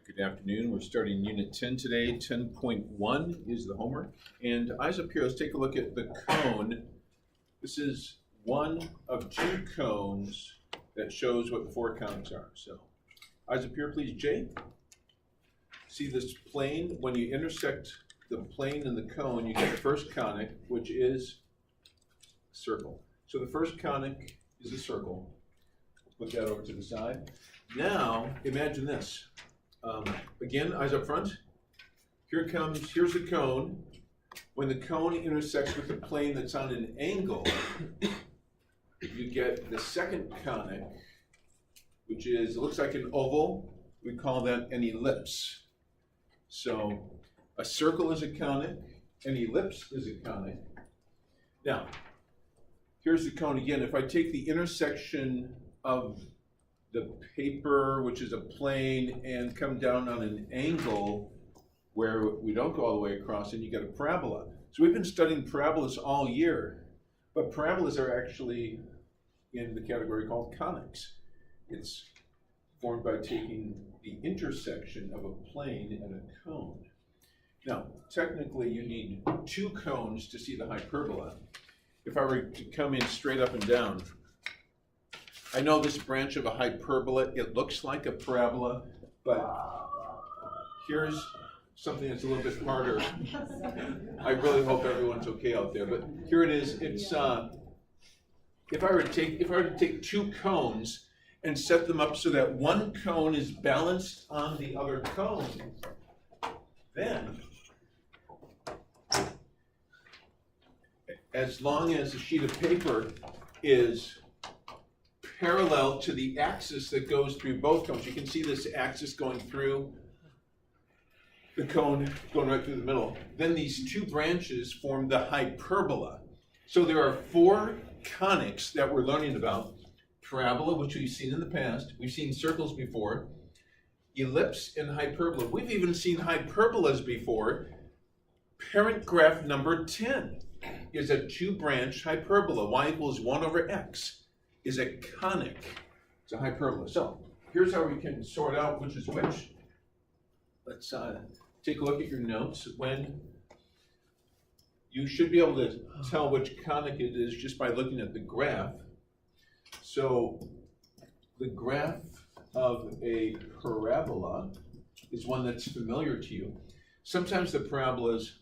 Good afternoon. We're starting Unit 10 today. 10.1 is the homework. And eyes up here, let's take a look at the cone. This is one of two cones that shows what the four conics are. So eyes up here, please, Jay. See this plane? When you intersect the plane and the cone, you get the first conic, which is a circle. So the first conic is a circle. Put that over to the side. Now, imagine this. Again, eyes up front. Here it comes, here's the cone. When the cone intersects with the plane that's on an angle, you get the second conic, which is, it looks like an oval. We call that an ellipse. So a circle is a conic, an ellipse is a conic. Now, here's the cone again. If I take the intersection of the paper, which is a plane, and come down on an angle where we don't go all the way across, and you get a parabola. So we've been studying parabolas all year, but parabolas are actually in the category called conics. It's formed by taking the intersection of a plane and a cone. Now, technically you need two cones to see the hyperbola. If I were to come in straight up and down, I know this branch of a hyperbola, it looks like a parabola, but here's something that's a little bit harder. I really hope everyone's okay out there, but here it is. It's if I were to take two cones and set them up so that one cone is balanced on the other cone, then as long as a sheet of paper is parallel to the axis that goes through both cones. You can see this axis going through the cone, going right through the middle. Then these two branches form the hyperbola. So there are four conics that we're learning about. Parabola, which we've seen in the past. We've seen circles before. Ellipse and hyperbola. We've even seen hyperbolas before. Parent graph number 10 is a two-branch hyperbola. Y equals 1 over x. Is a conic. It's a hyperbola. So here's how we can sort out which is which. Let's take a look at your notes. When you should be able to tell which conic it is just by looking at the graph. So the graph of a parabola is one that's familiar to you. Sometimes the parabolas,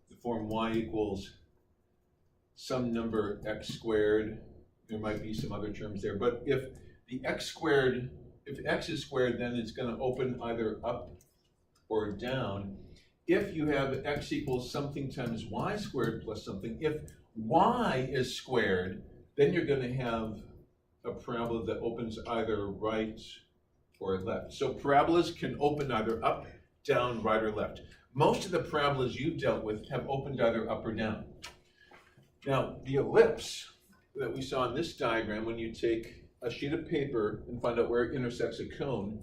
the form y equals some number x squared. There might be some other terms there, but if the x squared, if x is squared, then it's going to open either up or down. If you have x equals something times y squared plus something, if y is squared, then you're going to have a parabola that opens either right or left. So parabolas can open either up, down, right, or left. Most of the parabolas you've dealt with have opened either up or down. Now, the ellipse that we saw in this diagram, when you take a sheet of paper and find out where it intersects a cone,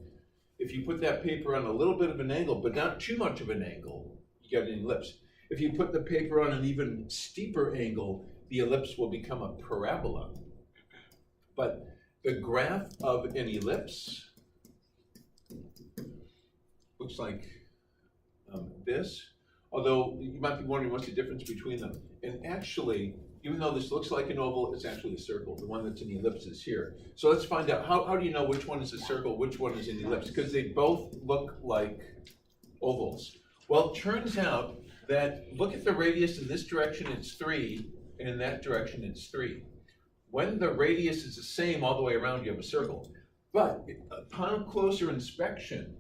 if you put that paper on a little bit of an angle, but not too much of an angle, you get an ellipse. If you put the paper on an even steeper angle, the ellipse will become a parabola. But the graph of an ellipse looks like this, although you might be wondering what's the difference between them. And actually, even though this looks like an oval, it's actually a circle. The one that's an ellipse is here. So let's find out, how do you know which one is a circle, which one is an ellipse? Because they both look like ovals. Well, it turns out that, look at the radius in this direction, it's 3, and in that direction, it's 3. When the radius is the same all the way around, you have a circle. But upon closer inspection,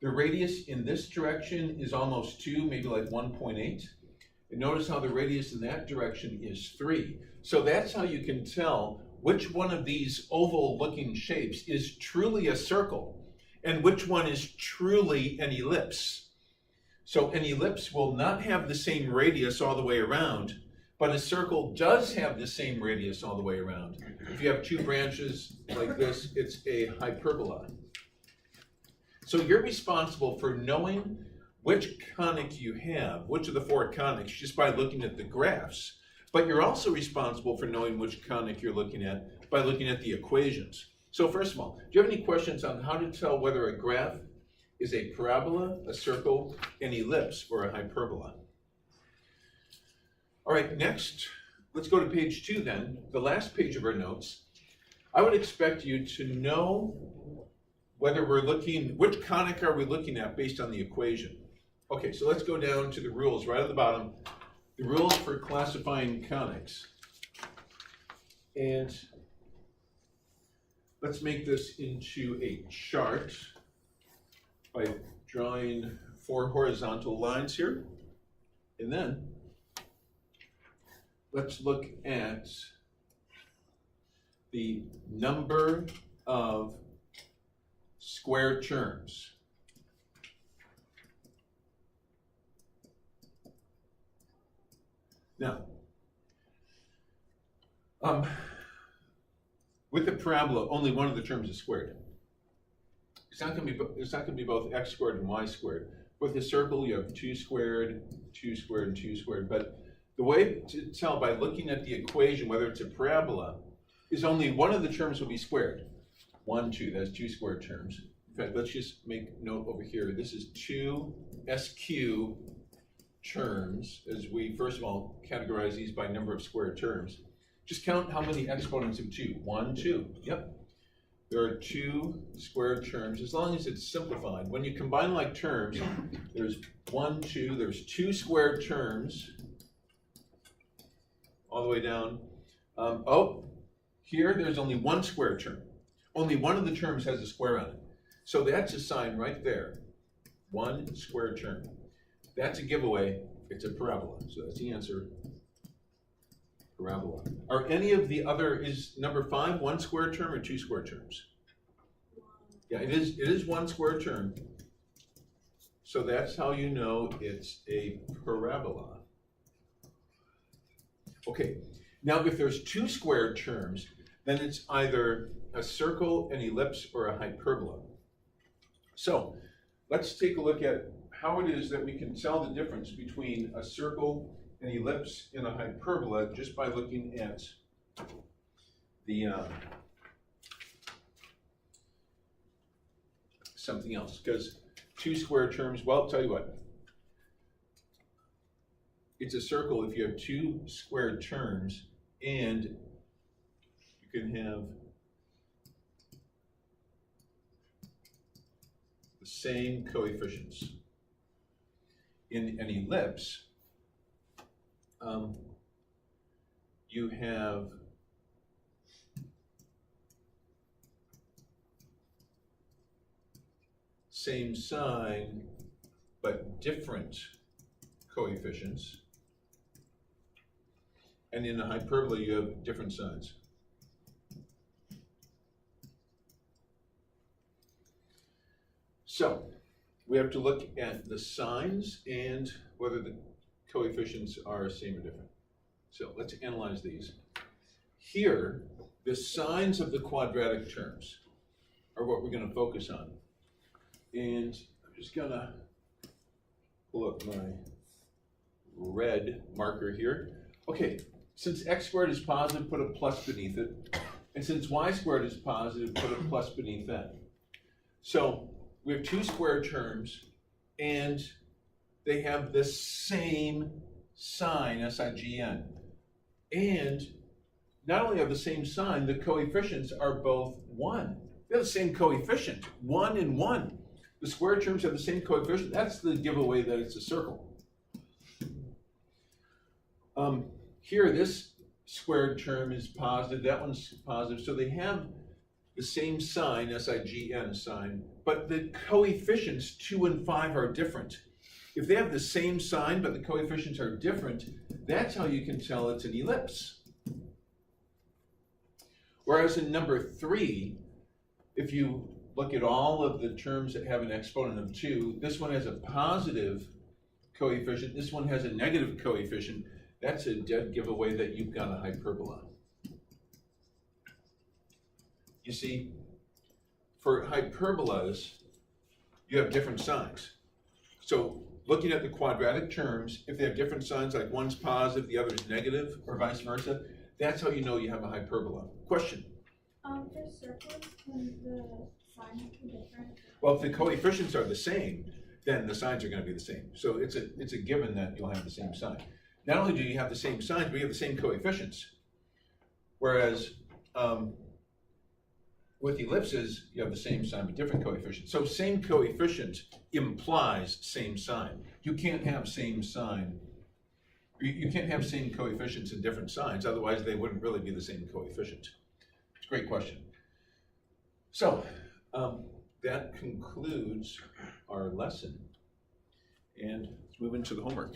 the radius in this direction is almost 2, maybe like 1.8. And notice how the radius in that direction is 3. So that's how you can tell which one of these oval-looking shapes is truly a circle and which one is truly an ellipse. So an ellipse will not have the same radius all the way around, but a circle does have the same radius all the way around. If you have two branches like this, it's a hyperbola. So you're responsible for knowing which conic you have, which of the four conics, just by looking at the graphs. But you're also responsible for knowing which conic you're looking at by looking at the equations. So first of all, do you have any questions on how to tell whether a graph is a parabola, a circle, an ellipse, or a hyperbola. All right, next, let's go to page 2 then, the last page of our notes. I would expect you to know whether we're looking, which conic are we looking at based on the equation. Okay, so let's go down to the rules right at the bottom. The rules for classifying conics. And let's make this into a chart by drawing 4 horizontal lines here. And then let's look at the number of square terms. Now, with the parabola, only one of the terms is squared. It's not going to be both x squared and y squared. With the circle, you have 2 squared, 2 squared, and 2 squared. But the way to tell by looking at the equation whether it's a parabola is only one of the terms will be squared. 1, 2, that's 2 squared terms. In fact, let's just make note over here. This is 2 SQ terms, as we first of all categorize these by number of square terms. Just count how many exponents of 2. 1, 2. Yep. There are 2 squared terms, as long as it's simplified. When you combine like terms, there's 1, 2, there's 2 squared terms, all the way down. Here there's only 1 square term. Only one of the terms has a square on it. So that's a sign right there. 1 square term. That's a giveaway. It's a parabola. So that's the answer. Parabola. Are any of the other, is number 5 1 square term or 2 square terms? Yeah, it is 1 square term. So that's how you know it's a parabola. Okay, now if there's 2 square terms, then it's either a circle, an ellipse, or a hyperbola. So let's take a look at how it is that we can tell the difference between a circle, an ellipse, and a hyperbola just by looking at the something else. Because 2 square terms, well, I'll tell you what. It's a circle if you have 2 square terms and you can have the same coefficients. In an ellipse, you have same sign but different coefficients. And in a hyperbola, you have different signs. So we have to look at the signs and whether the coefficients are same or different. So let's analyze these. Here, the signs of the quadratic terms are what we're going to focus on. And I'm just going to pull up my red marker here. Okay, since x squared is positive, put a plus beneath it. And since y squared is positive, put a plus beneath that. So we have 2 square terms, and they have the same sign, S-I-G-N. And not only have the same sign, the coefficients are both 1. They have the same coefficient, 1 and 1. The square terms have the same coefficient. That's the giveaway that it's a circle. Here, this squared term is positive, that one's positive, so they have the same sign, S-I-G-N sign, but the coefficients 2 and 5 are different. If they have the same sign, but the coefficients are different, that's how you can tell it's an ellipse. Whereas in number 3, if you look at all of the terms that have an exponent of 2, this one has a positive coefficient, this one has a negative coefficient. That's a dead giveaway that you've got a hyperbola. You see, for hyperbolas, you have different signs. So looking at the quadratic terms, if they have different signs, like one's positive, the other's negative, or vice versa, that's how you know you have a hyperbola. Question? For circles, can the signs be different? Well, if the coefficients are the same, then the signs are going to be the same. So it's a given that you'll have the same sign. Not only do you have the same signs, but you have the same coefficients. Whereas with ellipses, you have the same sign but different coefficients. So same coefficient implies same sign. You can't have same sign. You can't have same coefficients in different signs, otherwise they wouldn't really be the same coefficient. It's a great question. So that concludes our lesson. And let's move into the homework.